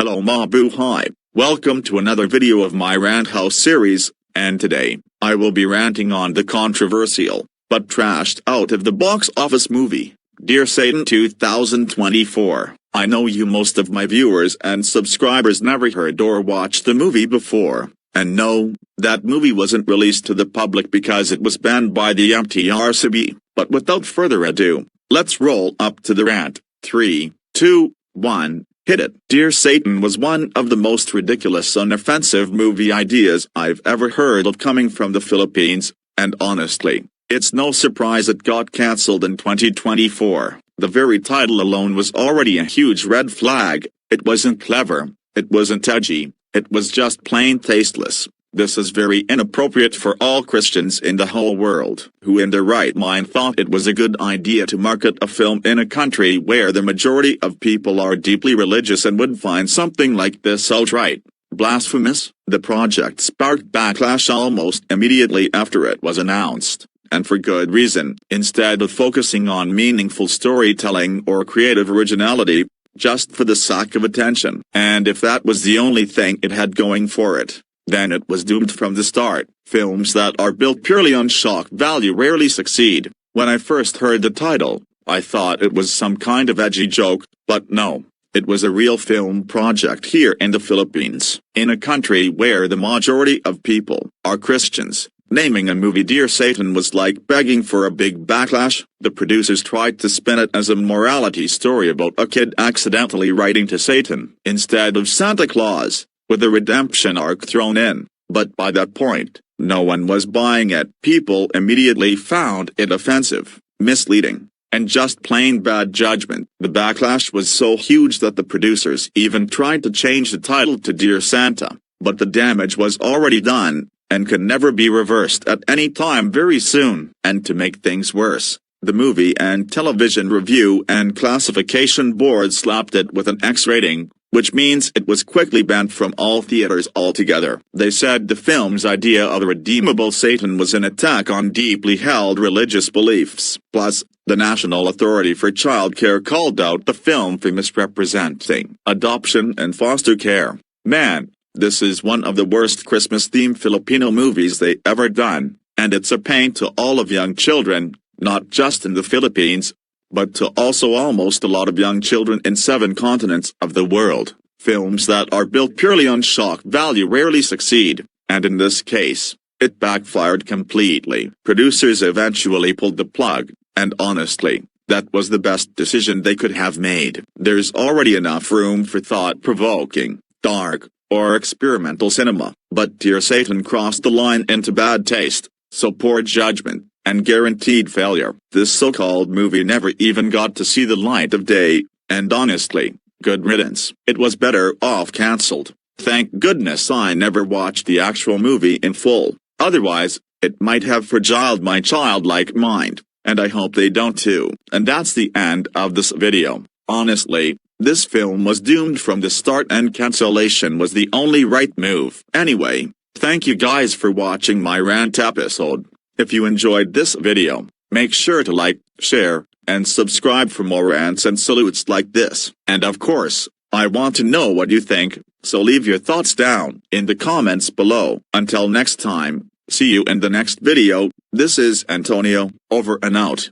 Hello Mabuhay, welcome to another video of my Rant House series, and today, I will be ranting on the controversial, but trashed out of the box office movie, Dear Satan 2024. I know most of my viewers and subscribers never heard or watched the movie before, and no, that movie wasn't released to the public because it was banned by the MTRCB, but without further ado, let's roll up to the rant. 3, 2, 1. Hit it. Dear Satan was one of the most ridiculous and offensive movie ideas I've ever heard of coming from the Philippines, and honestly, it's no surprise it got cancelled in 2024. The very title alone was already a huge red flag. It wasn't clever, it wasn't edgy, it was just plain tasteless. This is very inappropriate for all Christians in the whole world, who in their right mind thought it was a good idea to market a film in a country where the majority of people are deeply religious and would find something like this outright blasphemous. The project sparked backlash almost immediately after it was announced, and for good reason. Instead of focusing on meaningful storytelling or creative originality, just for the sake of attention, and if that was the only thing it had going for it, then it was doomed from the start. Films that are built purely on shock value rarely succeed. When I first heard the title, I thought it was some kind of edgy joke, but no. It was a real film project here in the Philippines, in a country where the majority of people are Christians. Naming a movie Dear Satan was like begging for a big backlash. The producers tried to spin it as a morality story about a kid accidentally writing to Satan instead of Santa Claus, with a redemption arc thrown in, but by that point, no one was buying it. People immediately found it offensive, misleading, and just plain bad judgment. The backlash was so huge that the producers even tried to change the title to Dear Santa, but the damage was already done, and could never be reversed at any time very soon. And to make things worse, the Movie and Television Review and Classification Board slapped it with an X rating, which means it was quickly banned from all theaters altogether. They said the film's idea of a redeemable Satan was an attack on deeply held religious beliefs. Plus, the National Authority for Child Care called out the film for misrepresenting adoption and foster care. Man, this is one of the worst Christmas-themed Filipino movies they ever done, and it's a pain to all of young children, not just in the Philippines, but to also almost a lot of young children in 7 continents of the world. Films that are built purely on shock value rarely succeed, and in this case, it backfired completely. Producers eventually pulled the plug, and honestly, that was the best decision they could have made. There's already enough room for thought-provoking, dark, or experimental cinema, but Dear Satan crossed the line into bad taste, so poor judgment, and guaranteed failure. This so-called movie never even got to see the light of day, and honestly, good riddance. It was better off cancelled. Thank goodness I never watched the actual movie in full, otherwise, it might have fragiled my childlike mind, and I hope they don't too. And that's the end of this video. Honestly, this film was doomed from the start, and cancellation was the only right move. Anyway, thank you guys for watching my rant episode. If you enjoyed this video, make sure to like, share, and subscribe for more rants and salutes like this. And of course, I want to know what you think, so leave your thoughts down in the comments below. Until next time, see you in the next video. This is Antonio, over and out.